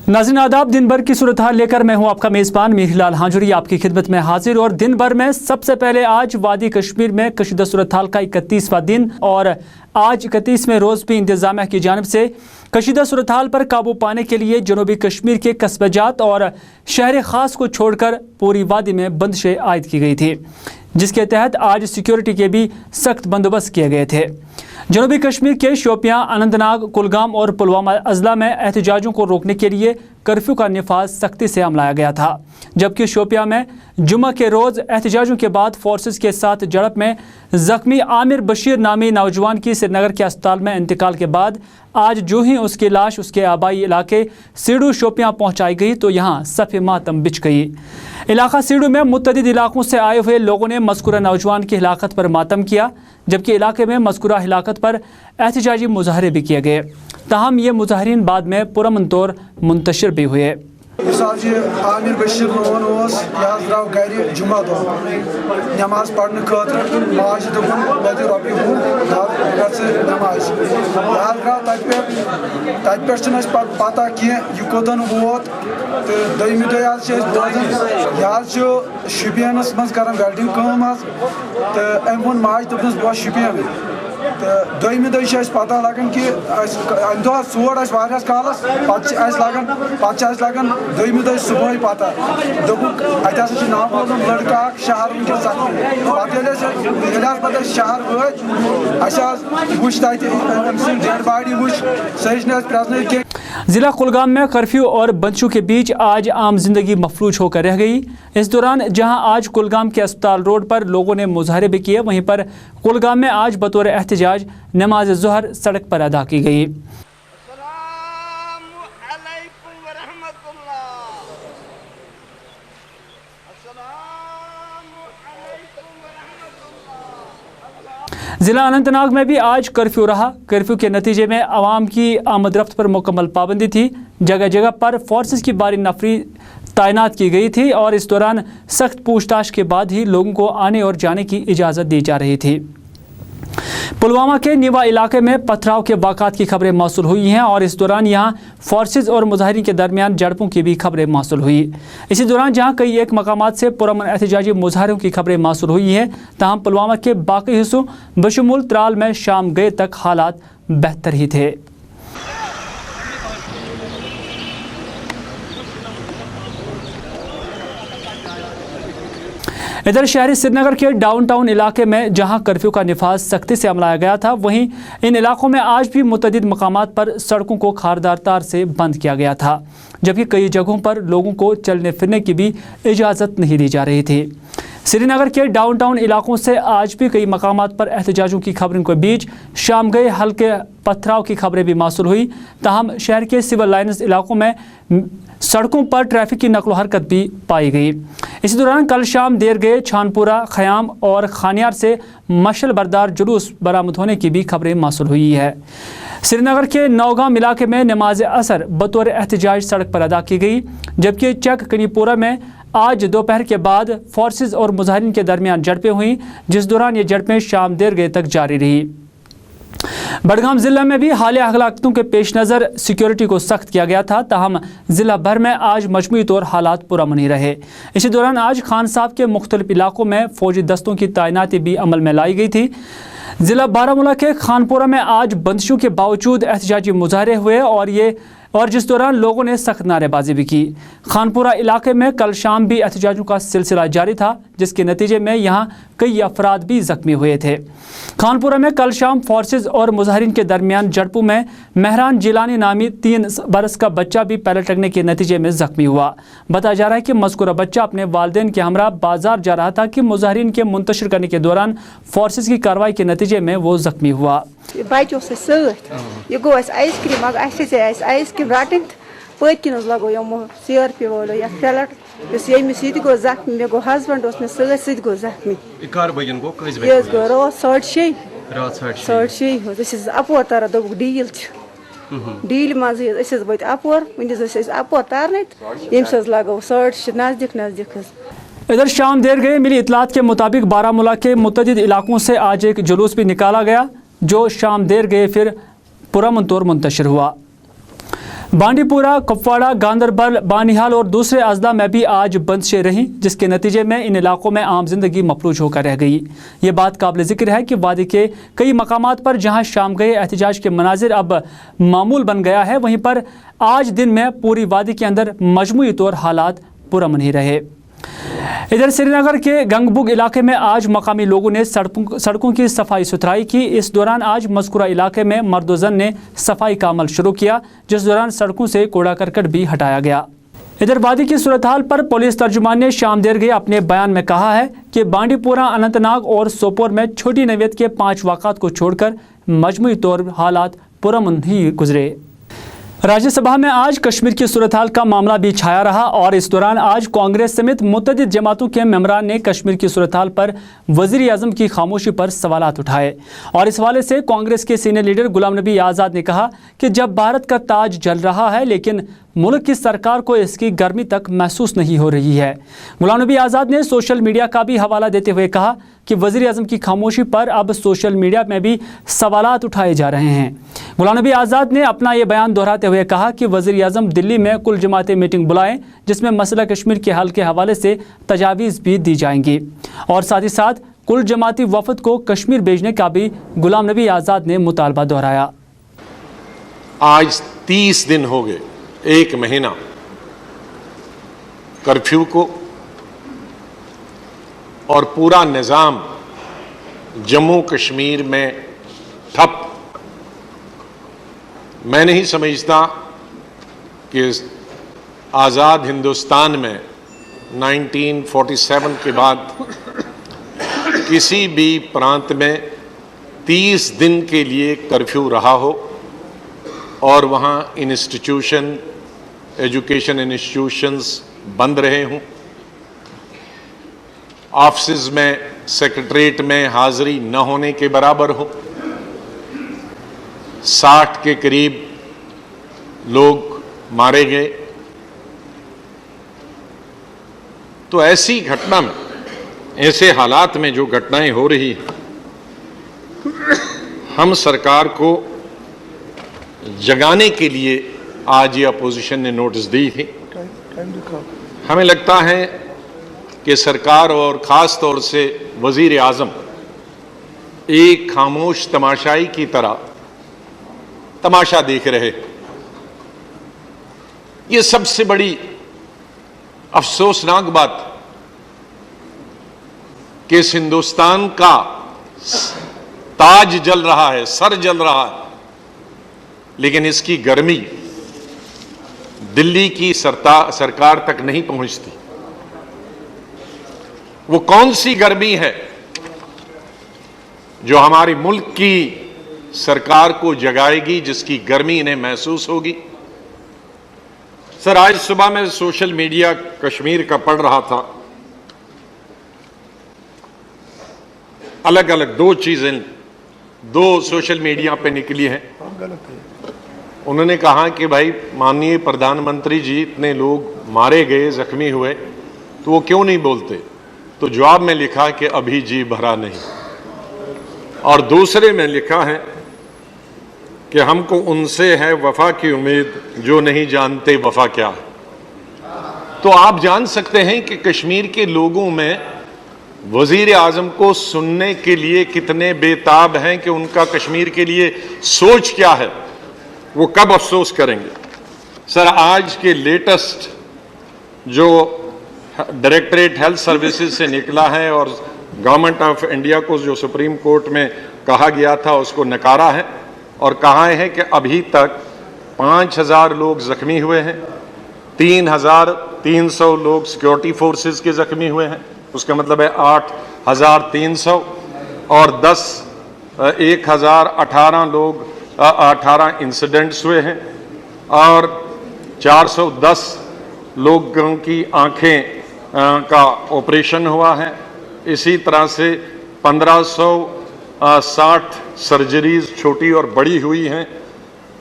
नाज़रीन आदाब, दिन भर की सूरत हाल लेकर मैं हूं आपका मेज़बान मीरलाल हांजुरी आपकी खिदमत में हाजिर। और दिन भर में सबसे पहले आज वादी कश्मीर में कशीदा सूरत हाल का 31वां दिन और आज 31वें रोज़ भी इंतज़ामिया की जानिब से कशीदा सूरत हाल पर काबू पाने के लिए जनूबी कश्मीर के कस्बे जात और शहर ख़ास को छोड़कर पूरी वादी में बंदिशें आयद की गई थी, जिसके तहत आज सिक्योरिटी के भी सख्त बंदोबस्त किए गए थे। जनूबी कश्मीर के शोपियां, अनंतनाग, कुलगाम और पुलवामा अजला में एहतजाजों को रोकने के लिए कर्फ्यू का निफाज सख्ती से अमलाया गया था, जबकि शोपियां में जुम्मा के रोज़ एहतजाजों के बाद फोर्सेस के साथ झड़प में ज़ख्मी आमिर बशीर नामी नौजवान की श्रीनगर के अस्पताल में इंतकाल के बाद आज जो ही उसकी लाश उसके आबाई इलाके सीडू शोपियां पहुंचाई गई तो यहाँ सफ़े मातम बिछ गई। इलाका सीडू में मुतअद्दिद इलाकों से आए हुए लोगों ने मज़कूरा नौजवान की हिलाकत पर मातम किया, जबकि इलाके में मज़कूरा हिलाकत पर एहतजाजी मुजाहरे भी किए गए। ताहम ये मुजाहरीन बाद में पुरअमन तौर मुंतशिर भी हुए। आमिर बशीर लोन यह द्राव गर जुम्मा दो नमाज पढ़ने खतर माज दोपन मे रपी नमाज यह द्राव तत पे पता कह यह कोतन वोत तो दमि दह यह शुपियनस मज कर वेल्डिंग कम तो अम वो माज दोपनस बह शुपियन तो दमि दह पता लगन कि अम दह सोर वारियास कालस लगन दमि दह सुबह पता दोपुक अत ना बोलून लड़का शहर वनकस पता शहर वत वुच तम डेड बॉडी वुच सही प्रेजन। ज़िला कुलगाम में कर्फ्यू और बंदिशों के बीच आज आम जिंदगी मफलूज होकर रह गई। इस दौरान जहां आज कुलगाम के अस्पताल रोड पर लोगों ने मुजाहरे भी किए, वहीं पर कुलगाम में आज बतौर एहतजाज नमाज ज़ोहर सड़क पर अदा की गई। ज़िला अनंतनाग में भी आज कर्फ्यू रहा। कर्फ्यू के नतीजे में आवाम की आमद रफ्त पर मुकम्मल पाबंदी थी। जगह जगह पर फोर्सेस की भारी नफरी तैनात की गई थी और इस दौरान सख्त पूछताछ के बाद ही लोगों को आने और जाने की इजाज़त दी जा रही थी। पुलवामा के निवा इलाके में पथराव के वाक़ात की खबरें मौसूल हुई हैं और इस दौरान यहां फोर्सेस और मुजाहिरीन के दरमियान झड़पों की भी खबरें मौसूल हुई। इसी दौरान जहां कई एक मकामात से पुरअमन एहतजाजी मुजाहरों की खबरें मौसूल हुई हैं, तमाम पुलवामा के बाकी हिस्सों बशमूल त्राल में शाम गए तक हालात बेहतर ही थे। इधर शहरी श्रीनगर के डाउनटाउन इलाके में जहां कर्फ्यू का निफाज सख्ती से अमलाया गया था, वहीं इन इलाकों में आज भी मुतअद्दिद मकामात पर सड़कों को खारदार तार से बंद किया गया था, जबकि कई जगहों पर लोगों को चलने फिरने की भी इजाज़त नहीं दी जा रही थी। श्रीनगर के डाउनटाउन इलाकों से आज भी कई मकामात पर एहतजाजों की खबरों के बीच शाम गए हल्के पथराव की खबरें भी मौसूल हुई। ताहम शहर के सिविल लाइन्स इलाकों में सड़कों पर ट्रैफिक की नकलो हरकत भी पाई गई। इसी दौरान कल शाम देर गए छानपुरा, खयाम और खानियार से मशल बरदार जुलूस बरामद होने की भी खबरें मौसूल हुई है। श्रीनगर के नौगाम इलाके में नमाज असर बतौर एहतजाज सड़क पर अदा की गई, जबकि चक कनीपुरा में आज दोपहर के बाद फोर्सेस और मुजाहिरीन के दरमियान झड़पें हुई, जिस दौरान ये झड़पें शाम देर गए तक जारी रही। बडगाम ज़िला में भी हालिया हलाकतों के पेश नज़र सिक्योरिटी को सख्त किया गया था। ताहम ज़िला भर में आज मजमूई तौर हालात पुरअमन ही रहे। इसी दौरान आज खान साहब के मुख्तलिफ इलाकों में फौजी दस्तों की तैनाती भी अमल में लाई गई थी। ज़िला बारामूला के खानपुरा में आज बंदिशों के बावजूद एहतजाजी मुजाहरे हुए और जिस दौरान लोगों ने सख्त नारेबाजी भी की। खानपुरा इलाके में कल शाम भी एहतजाजों का सिलसिला जारी था, जिसके नतीजे में यहां कई अफराद भी जख्मी हुए थे। खानपुरा में कल शाम फोर्सेस और मुजाहिरीन के दरमियान झड़पों में मेहरान जिलानी नामी 3 बरस का बच्चा भी पैलेट लगने के नतीजे में जख्मी हुआ। बताया जा रहा है कि मज़कूरा बच्चा अपने वालिदैन के हमरा बाजार जा रहा था कि मुजाहिरीन के मुंतशिर करने के दौरान फोर्सेस की कार्रवाई के नतीजे में वो जख्मी हुआ। आइसक्रीम रटन पत्किन लगो यमो CRP वालो या पैलेट यमिस ये गो जख्मी मे गो हस्बैंड मे गो जख्मी गो रात 6:30 अपोर तारा दोक डील मज बत अपोर वनिस अपोर तारन यमिस लगो 6:30 नजदीक। इधर शाम देर गए मिली इतलात के मुताबिक बारामूला के मुतअद्दिद इलाकों से आज एक जुलूस भी निकाला गया, जो शाम देर गए फिर पुरअमन तौर मुंतशिर हुआ। بانڈی پورہ، کپواڑہ، گاندربل، بانیہال اور دوسرے اضلاع میں بھی آج بندشیں رہیں، جس کے نتیجے میں ان علاقوں میں عام زندگی مفلوج ہو کر رہ گئی۔ یہ بات قابل ذکر ہے کہ وادی کے کئی مقامات پر جہاں شام گئے احتجاج کے مناظر اب معمول بن گیا ہے، وہیں پر آج دن میں پوری وادی کے اندر مجموعی طور حالات پرامن ہی رہے۔ ادھر سری نگر کے گنگ بگ علاقے میں آج مقامی لوگوں نے سڑکوں کی صفائی ستھرائی کی۔ اس دوران آج مذکورہ علاقے میں مرد و زن نے صفائی کا عمل شروع کیا، جس دوران سڑکوں سے کوڑا کرکٹ بھی ہٹایا گیا۔ ادھر وادی کی صورتحال پر پولیس ترجمان نے شام دیر گئے اپنے بیان میں کہا ہے کہ بانڈی پورہ، اننت ناگ اور سوپور میں چھوٹی نوعیت کے 5 واقعات کو چھوڑ کر مجموعی طور حالات پرامن ہی گزرے۔ راجیہ سبھا میں آج کشمیر کی صورتحال کا معاملہ بھی چھایا رہا اور اس دوران آج کانگریس سمیت متعدد جماعتوں کے ممبران نے کشمیر کی صورتحال پر وزیر اعظم کی خاموشی پر سوالات اٹھائے، اور اس حوالے سے کانگریس کے سینئر لیڈر غلام نبی آزاد نے کہا کہ جب بھارت کا تاج جل رہا ہے لیکن ملک کی سرکار کو اس کی گرمی تک محسوس نہیں ہو رہی ہے۔ غلام نبی آزاد نے سوشل میڈیا کا بھی حوالہ دیتے ہوئے کہا کہ وزیر اعظم کی خاموشی پر اب سوشل میڈیا میں بھی سوالات اٹھائے جا رہے ہیں۔ غلام نبی آزاد نے اپنا یہ بیان دہراتے ہوئے کہا کہ وزیر اعظم دلی میں کل جماعتی میٹنگ بلائیں، جس میں مسئلہ کشمیر کے حل کے حوالے سے تجاویز بھی دی جائیں گی، اور ساتھ ہی ساتھ کل جماعتی وفد کو کشمیر بھیجنے کا بھی غلام نبی آزاد نے مطالبہ دہرایا۔ آج 30 دن ہو گئے، 1 مہینہ کرفیو کو، اور پورا نظام جموں کشمیر میں ٹھپ۔ میں نہیں سمجھتا کہ آزاد ہندوستان میں 1947 کے بعد کسی بھی پرانت میں 30 دن کے لیے کرفیو رہا ہو اور وہاں انسٹیٹیوشن، ایجوکیشن انسٹیٹیوشنز بند رہے ہوں، آفسز میں، سیکرٹریٹ میں حاضری نہ ہونے کے برابر ہو، 60 کے قریب لوگ مارے گئے۔ تو ایسی گھٹنا میں، ایسے حالات میں جو گھٹنائیں ہو رہی ہیں، ہم سرکار کو جگانے کے لیے آج یہ اپوزیشن نے نوٹس دی تھی۔ ہمیں لگتا ہے کہ سرکار اور خاص طور سے وزیر اعظم ایک خاموش تماشائی کی طرح تماشا دیکھ رہے۔ یہ سب سے بڑی افسوسناک بات کہ اس ہندوستان کا تاج جل رہا ہے، سر جل رہا ہے، لیکن اس کی گرمی دلی کی سرکار تک نہیں پہنچتی۔ وہ کون سی گرمی ہے جو ہمارے ملک کی سرکار کو جگائے گی، جس کی گرمی انہیں محسوس ہوگی؟ سر، آج صبح میں سوشل میڈیا کشمیر کا پڑھ رہا تھا، الگ الگ 2 چیزیں 2 سوشل میڈیا پہ نکلی ہیں۔ انہوں نے کہا کہ بھائی ماننیے پردھان منتری جی، اتنے لوگ مارے گئے، زخمی ہوئے، تو وہ کیوں نہیں بولتے؟ تو جواب میں لکھا کہ ابھی جی بھرا نہیں، اور دوسرے میں لکھا ہے کہ ہم کو ان سے ہے وفا کی امید جو نہیں جانتے وفا کیا ہے۔ تو آپ جان سکتے ہیں کہ کشمیر کے لوگوں میں وزیر اعظم کو سننے کے لیے کتنے بے تاب ہیں کہ ان کا کشمیر کے لیے سوچ کیا ہے، وہ کب افسوس کریں گے۔ سر، آج کے لیٹسٹ جو ڈائریکٹریٹ ہیلتھ سروسز سے نکلا ہے اور گورنمنٹ آف انڈیا کو جو سپریم کورٹ میں کہا گیا تھا اس کو نکارا ہے، اور کہا ہے کہ ابھی تک 5000 لوگ زخمی ہوئے ہیں، 3300 لوگ سیکیورٹی فورسز کے زخمی ہوئے ہیں، اس کا مطلب ہے 8300، اور 1018 لوگ 18 انسیڈنٹس ہوئے ہیں، اور 410 لوگوں کی آنکھیں کا آپریشن ہوا ہے۔ اسی طرح سے 1560 سرجریز چھوٹی اور بڑی ہوئی ہیں،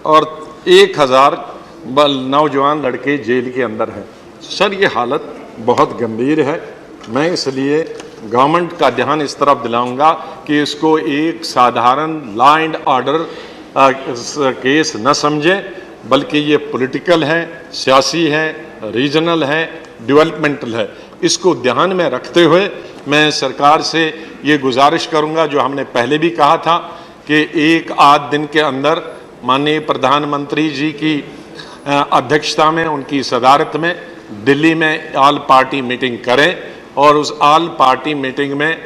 اور 1000 نوجوان لڑکے جیل کے اندر ہیں۔ سر، یہ حالت بہت گمبھیر ہے۔ میں اس لیے گورنمنٹ کا دھیان اس طرف دلاؤں گا کہ اس کو ایک سادھارن لا اینڈ آرڈر کیس نہ سمجھیں، बल्कि ये पॉलिटिकल है, सियासी है, रीजनल है, डेवलपमेंटल है। इसको ध्यान में रखते हुए मैं सरकार से ये गुजारिश करूंगा, जो हमने पहले भी कहा था, कि एक आध दिन के अंदर माननीय प्रधानमंत्री जी की अध्यक्षता में, उनकी सदारत में दिल्ली में ऑल पार्टी मीटिंग करें और उस ऑल पार्टी मीटिंग में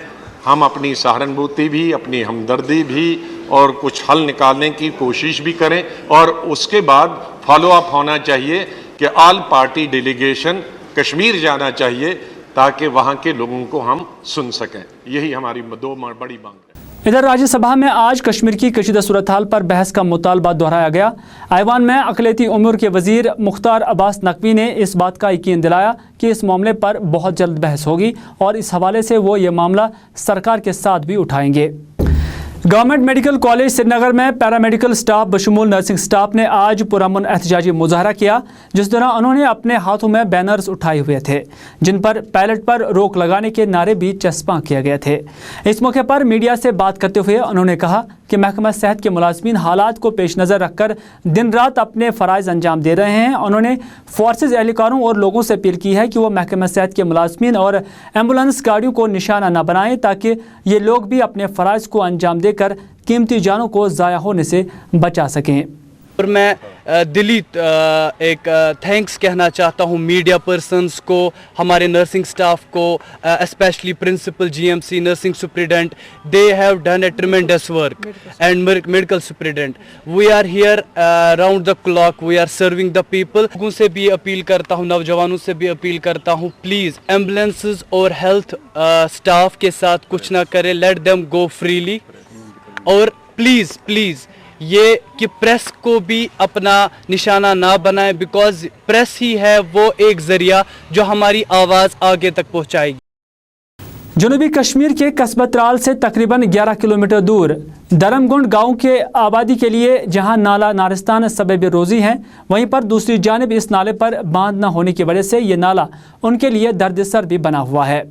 हम अपनी सहानुभूति भी, अपनी हमदर्दी भी और कुछ हल निकालने की कोशिश भी करें। और उसके बाद फॉलो अप होना चाहिए कि ऑल पार्टी डेलीगेशन कश्मीर जाना चाहिए ताकि वहाँ के लोगों को हम सुन सकें। यही हमारी दो बड़ी मांग है। इधर राज्यसभा में आज कश्मीर की कशीदा सूरत हाल पर बहस का मुतालबा दोहराया गया। ऐवान में अक़लियती उमूर के वज़ीर मुख्तार अब्बास नकवी ने इस बात का यकीन दिलाया कि इस मामले पर बहुत जल्द बहस होगी और इस हवाले से वो ये मामला सरकार के साथ भी उठाएंगे। गवर्नमेंट मेडिकल कॉलेज श्रीनगर में पैरामेडिकल स्टाफ बशमूल नर्सिंग स्टाफ ने आज पुरअमन एहतजाजी मुजाहरा किया, जिस दौरान उन्होंने अपने हाथों में बैनर्स उठाए हुए थे जिन पर पायलट पर रोक लगाने के नारे भी चस्पा किए गए थे। इस मौके पर मीडिया से बात करते हुए उन्होंने कहा कि महकमा सेहत के मुलाजमीन हालात को पेश नज़र रखकर दिन रात अपने फ़राइज़ अंजाम दे रहे हैं। उन्होंने फोर्सेज एहलकारों और लोगों से अपील की है कि वो महकमा सेहत के मुलाजमीन और एम्बुलेंस गाड़ियों को निशाना न बनाएं ताकि ये लोग भी अपने फ़राइज़ को अंजाम देकर कीमती जानों को ज़ाया होने से बचा सकें। और मैं दिली एक थैंक्स कहना चाहता हूँ मीडिया पर्सन्स को, हमारे नर्सिंग स्टाफ को, specially principal GMC, nursing superintendent, they have done a tremendous work and medical superintendent. We are here round the clock, we are serving the people. लोगों से भी अपील करता हूँ, नौजवानों से भी अपील करता हूँ, प्लीज़ एम्बुलेंसेज और हेल्थ स्टाफ के साथ कुछ ना करें, लेट देम गो फ्रीली। और प्लीज़ ये कि प्रेस को भी अपना निशाना ना बनाएं, बिकॉज प्रेस ही है वो एक ज़रिया जो हमारी आवाज़ आगे तक पहुंचाएगी। जनूबी कश्मीर के कस्बा त्राल से तकरीबन 11 किलोमीटर दूर दरमगुंड गांव के आबादी के लिए जहां नाला नारिस्तान सबब रोज़ी हैं, वहीं पर दूसरी जानिब इस नाले पर बांध न होने की वजह से ये नाला उनके लिए दर्दसर भी बना हुआ है।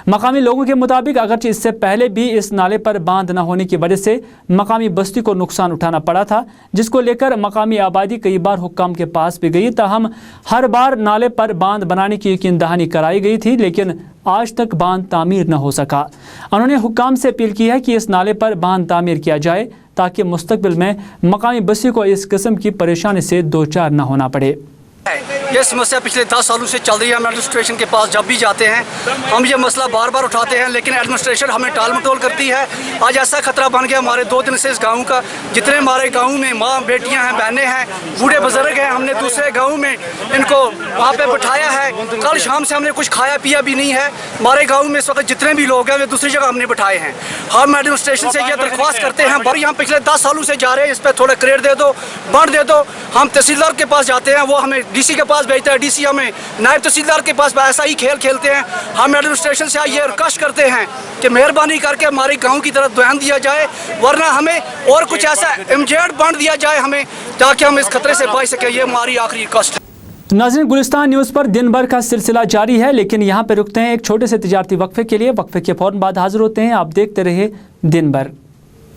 मकामी लोगों के मुताबिक अगरचे इससे पहले भी इस नाले पर बांध न होने की वजह से मकामी बस्ती को नुकसान उठाना पड़ा था, जिसको लेकर मकामी आबादी कई बार हुक्काम के पास भी गई। ताहम हर बार नाले पर बांध बनाने की यकीन दहानी कराई गई थी, लेकिन आज तक बांध तामीर न हो सका। उन्होंने हुक्काम से अपील की है कि इस नाले पर बांध तामीर किया जाए ताकि मुस्तकबिल में मकामी बस्ती को इस किस्म की परेशानी से दो चार न होना पड़े। ये समस्या पिछले 10 सालों से चल रही है। हम एडमिनिस्ट्रेशन के पास जब भी जाते हैं हम ये मसला बार बार उठाते हैं, लेकिन एडमिनिस्ट्रेशन हमें टाल मटोल करती है। आज ऐसा खतरा बन गया हमारे 2 दिन से इस गांव का, जितने हमारे गांव में माँ बेटियां हैं, बहनें हैं, बूढ़े बुजुर्ग हैं, हमने दूसरे गाँव में इनको वहाँ पे बिठाया है। कल शाम से हमने कुछ खाया पिया भी नहीं है। हमारे गाँव में इस वक्त जितने भी लोग हैं वे दूसरी जगह हमने बिठाए हैं। हम एडमिनिस्ट्रेशन से ये दरख्वास्त करते हैं, भाई हम पिछले 10 सालों से जा रहे हैं, इस पर थोड़ा क्रेडिट दे दो, बंड दे दो। हम तहसीलदार के पास जाते हैं, वो हमें डीसी के पास भेजता है, डीसी हमें नायब तहसीलदार के पास ऐसा ही खेल खेलते हैं। हम एडमिनिस्ट्रेशन से ये रिक्वेस्ट करते हैं कि मेहरबानी करके हमारे गांव की तरफ ध्यान दिया जाए, वरना हमें और कुछ ऐसा इमीडिएट बंद दिया जाए हमें, ताकि हम इस खतरे से बच सकें। ये हमारी आखिरी रिक्वेस्ट है। नाज़रीन, गुलिस्तान न्यूज़ पर दिन भर का सिलसिला जारी है, लेकिन यहाँ पर रुकते हैं एक छोटे से तिजारती वक्फे के लिए। वक्फे के फौरन बाद हाजिर होते हैं। आप देखते रहिए दिन भर।